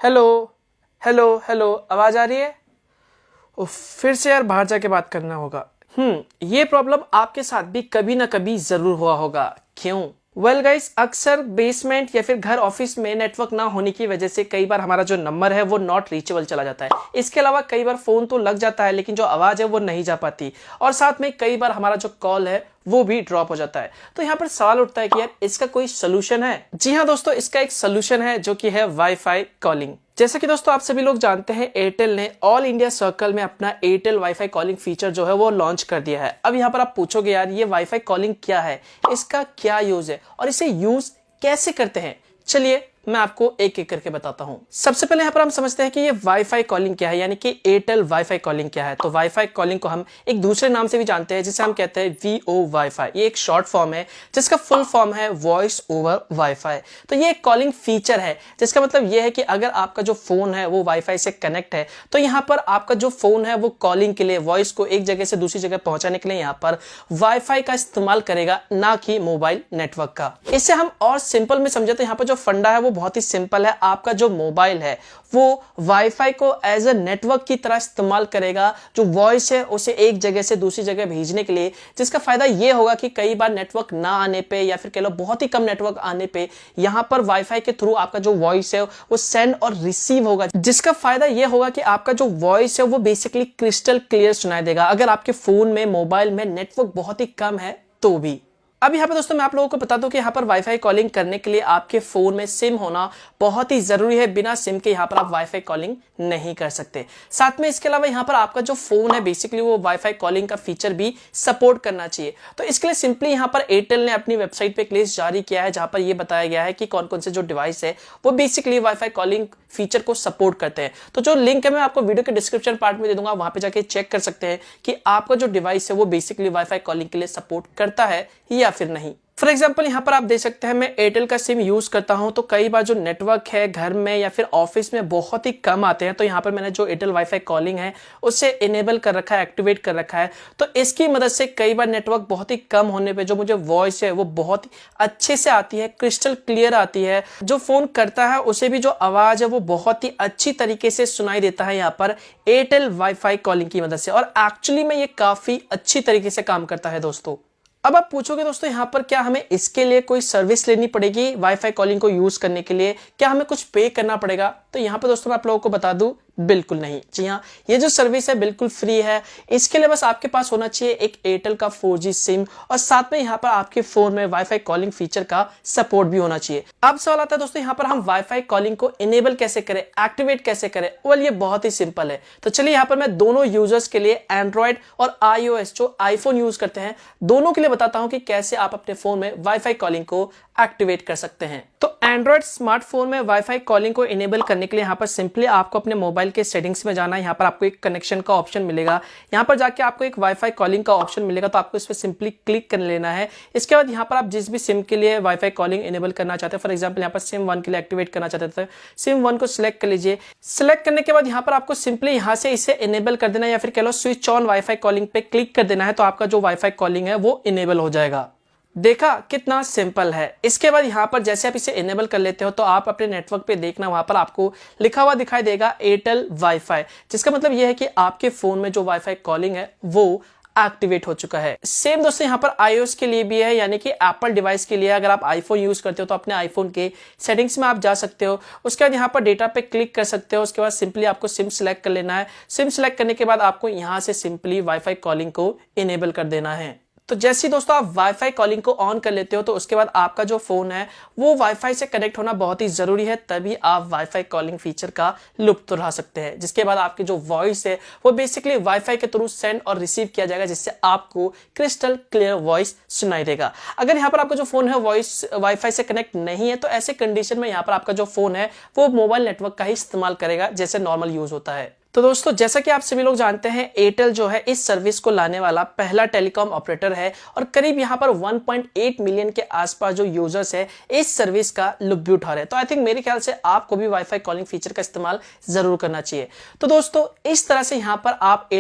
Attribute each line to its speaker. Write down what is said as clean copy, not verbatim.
Speaker 1: Hello hello hello, आवाज आ रही है? फिर से यार बाहर जाके बात करना होगा। ये प्रॉब्लम आपके साथ भी कभी ना कभी जरूर हुआ होगा। क्यों? वेल गाइस, अक्सर बेसमेंट या फिर घर ऑफिस में नेटवर्क ना होने की वजह से कई बार हमारा जो नंबर है वो नॉट रीचेबल चला जाता है। इसके अलावा कई बार फोन तो लग जाता है लेकिन जो आवाज है वो नहीं जा पाती, और साथ में कई बार हमारा जो कॉल है वो भी ड्रॉप हो जाता है। तो यहाँ पर सवाल उठता है कि यार इसका कोई सोल्यूशन है? जी हाँ दोस्तों, इसका एक सोल्यूशन है जो कि है वाईफाई कॉलिंग। जैसा कि दोस्तों आप सभी लोग जानते हैं, एयरटेल ने ऑल इंडिया सर्कल में अपना एयरटेल वाईफाई कॉलिंग फीचर जो है वो लॉन्च कर दिया है। अब यहाँ पर आप पूछोगे यार ये वाईफाई कॉलिंग क्या है, इसका क्या यूज है और इसे यूज कैसे करते हैं। चलिए मैं आपको एक एक करके बताता हूं। सबसे पहले यहाँ पर हम समझते हैं कि ये वाईफाई कॉलिंग क्या है, यानी कि एयरटेल वाईफाई कॉलिंग क्या है। तो वाईफाई कॉलिंग को हम एक दूसरे नाम से भी जानते हैं जिसे हम कहते हैं वीओ वाईफाई। ये एक शॉर्ट फॉर्म है जिसका फुल फॉर्म है वॉइस ओवर वाईफाई। तो ये एक कॉलिंग फीचर है जिसका मतलब ये है कि अगर आपका जो फोन है वो वाईफाई से कनेक्ट है तो यहाँ पर आपका जो फोन है वो कॉलिंग के लिए, वॉइस को एक जगह से दूसरी जगह पहुंचाने के लिए यहाँ पर वाईफाई का इस्तेमाल करेगा, ना कि मोबाइल नेटवर्क का। इससे हम और सिंपल में समझे तो यहाँ पर जो फंडा है वो बहुत ही सिंपल है। आपका जो मोबाइल है वो वाईफाई को एज अ नेटवर्क की तरह इस्तेमाल करेगा, जो वॉइस है उसे एक जगह से दूसरी जगह भेजने के लिए, जिसका फायदा ये होगा कि कई बार नेटवर्क ना आने पे या फिर कह लो बहुत ही कम नेटवर्क आने पे यहां पर वाईफाई के थ्रू आपका जो वॉइस है वो सेंड और रिसीव होगा, जिसका फायदा ये होगा कि आपका जो वॉइस है वो बेसिकली क्रिस्टल क्लियर सुनाई देगा, अगर आपके फोन में मोबाइल में नेटवर्क बहुत ही कम है तो भी। अब यहाँ पे दोस्तों मैं आप लोगों को बता दूं कि यहाँ पर वाईफाई कॉलिंग करने के लिए आपके फोन में सिम होना बहुत ही जरूरी है। बिना सिम के यहाँ पर आप वाईफाई कॉलिंग नहीं कर सकते। साथ में इसके अलावा यहाँ पर आपका जो फोन है बेसिकली वो वाईफाई कॉलिंग का फीचर भी सपोर्ट करना चाहिए। तो इसके लिए सिंपली यहाँ पर एयरटेल ने अपनी वेबसाइट पे एक लिस्ट जारी किया है जहां पर यह बताया गया है कि कौन कौन से जो डिवाइस है वो बेसिकली वाईफाई कॉलिंग फीचर को सपोर्ट करते हैं। तो जो लिंक है मैं आपको वीडियो के डिस्क्रिप्शन पार्ट में दे दूंगा, वहां पे जाके चेक कर सकते हैं कि आपका जो डिवाइस है वो बेसिकली वाईफाई कॉलिंग के लिए सपोर्ट करता है या फिर नहीं। फॉर एग्जाम्पल यहाँ पर आप देख सकते हैं मैं एयरटेल का सिम यूज करता हूं तो कई बार जो नेटवर्क है घर में या फिर ऑफिस में बहुत ही कम आते हैं। तो यहाँ पर मैंने जो एयरटेल वाईफाई कॉलिंग है उसे इनेबल कर रखा है, एक्टिवेट कर रखा है। तो इसकी मदद से कई बार नेटवर्क बहुत ही कम होने पे जो मुझे वॉइस है वो बहुत ही अच्छे से आती है, क्रिस्टल क्लियर आती है। जो फोन करता है उसे भी जो आवाज है वो बहुत ही अच्छी तरीके से सुनाई देता है यहाँ पर एयरटेल वाईफाई कॉलिंग की मदद से, और एक्चुअली में ये काफी अच्छी तरीके से काम करता है दोस्तों। अब आप पूछोगे दोस्तों यहाँ पर क्या हमें इसके लिए कोई सर्विस लेनी पड़ेगी वाईफाई कॉलिंग को यूज करने के लिए, क्या हमें कुछ पे करना पड़ेगा? तो यहाँ पर दोस्तों मैं आप लोगों को बता दूं, बिल्कुल नहीं। जी हाँ, ये जो सर्विस है बिल्कुल फ्री है। इसके लिए बस आपके पास होना चाहिए एक एयरटेल का 4G सिम, और साथ में यहाँ पर आपके फोन में वाईफाई कॉलिंग फीचर का सपोर्ट भी होना चाहिए। अब सवाल आता है दोस्तों यहाँ पर हम वाईफाई कॉलिंग को इनेबल कैसे करें, एक्टिवेट कैसे करें? वेल ये बहुत ही सिंपल है। तो चलिए यहाँ पर मैं दोनों यूजर्स के लिए, एंड्रॉइड और iOS जो आईफोन यूज करते हैं, दोनों के लिए बताता हूं कि कैसे आप अपने फोन में वाईफाई कॉलिंग को एक्टिवेट कर सकते हैं। तो एंड्रॉइड स्मार्टफोन में वाईफाई कॉलिंग को इनेबल करने के लिए यहाँ पर सिंपली आपको अपने मोबाइल के सेटिंग्स में जाना है। यहाँ पर आपको एक कनेक्शन का ऑप्शन मिलेगा, यहाँ पर जाके आपको एक वाईफाई कॉलिंग का ऑप्शन मिलेगा, तो आपको इस पर सिंपली क्लिक कर लेना है। इसके बाद यहाँ पर आप जिस भी सिम के लिए वाईफाई कॉलिंग इनेबल करना चाहते हैं, फॉर एग्जाम्पल यहाँ पर सिम 1 के लिए एक्टिवेट करना चाहते थे, सिम 1 को सिलेक्ट कर लीजिए। सिलेक्ट करने के बाद यहाँ पर आपको सिंपली यहाँ से इसे इनेबल कर देना है, या फिर कह लो स्विच ऑन वाईफाई कॉलिंग पे क्लिक कर देना है, तो आपका जो वाईफाई कॉलिंग है वो इनेबल हो जाएगा। देखा कितना सिंपल है। इसके बाद यहाँ पर जैसे आप इसे इनेबल कर लेते हो तो आप अपने नेटवर्क पे देखना, वहां पर आपको लिखा हुआ दिखाई देगा एयरटेल वाईफाई, जिसका मतलब यह है कि आपके फोन में जो वाईफाई कॉलिंग है वो एक्टिवेट हो चुका है। सेम दोस्तों यहाँ पर iOS के लिए भी है, यानी कि एप्पल डिवाइस के लिए। अगर आप आईफोन यूज करते हो तो अपने आईफोन के सेटिंग्स में आप जा सकते हो, उसके बाद यहाँ पर डेटा पे क्लिक कर सकते हो। उसके बाद सिंपली आपको सिम सिलेक्ट कर लेना है। सिम सिलेक्ट करने के बाद आपको यहाँ से सिंपली वाईफाई कॉलिंग को इनेबल कर देना है। तो जैसे ही दोस्तों आप वाईफाई कॉलिंग को ऑन कर लेते हो तो उसके बाद आपका जो फोन है वो वाईफाई से कनेक्ट होना बहुत ही जरूरी है, तभी आप वाईफाई कॉलिंग फीचर का लुत्फ उठा सकते हैं। जिसके बाद आपकी जो वॉइस है वो बेसिकली वाईफाई के थ्रू सेंड और रिसीव किया जाएगा, जिससे आपको क्रिस्टल क्लियर वॉइस सुनाई देगा। अगर यहाँ पर आपका जो फोन है वॉइस वाईफाई से कनेक्ट नहीं है तो ऐसे कंडीशन में यहाँ पर आपका जो फोन है वो मोबाइल नेटवर्क का ही इस्तेमाल करेगा जैसे नॉर्मल यूज होता है। तो दोस्तों जैसा कि आप सभी लोग जानते हैं, एयरटेल जो है इस सर्विस को लाने वाला पहला टेलीकॉम ऑपरेटर है, और करीब यहां पर 1.8 मिलियन के आसपास जो यूजर्स है इस सर्विस का लुत्फ उठा रहे हैं। तो आई थिंक मेरे ख्याल से आपको भी वाईफाई कॉलिंग फीचर का इस्तेमाल जरूर करना चाहिए। तो दोस्तों इस तरह से यहां पर आप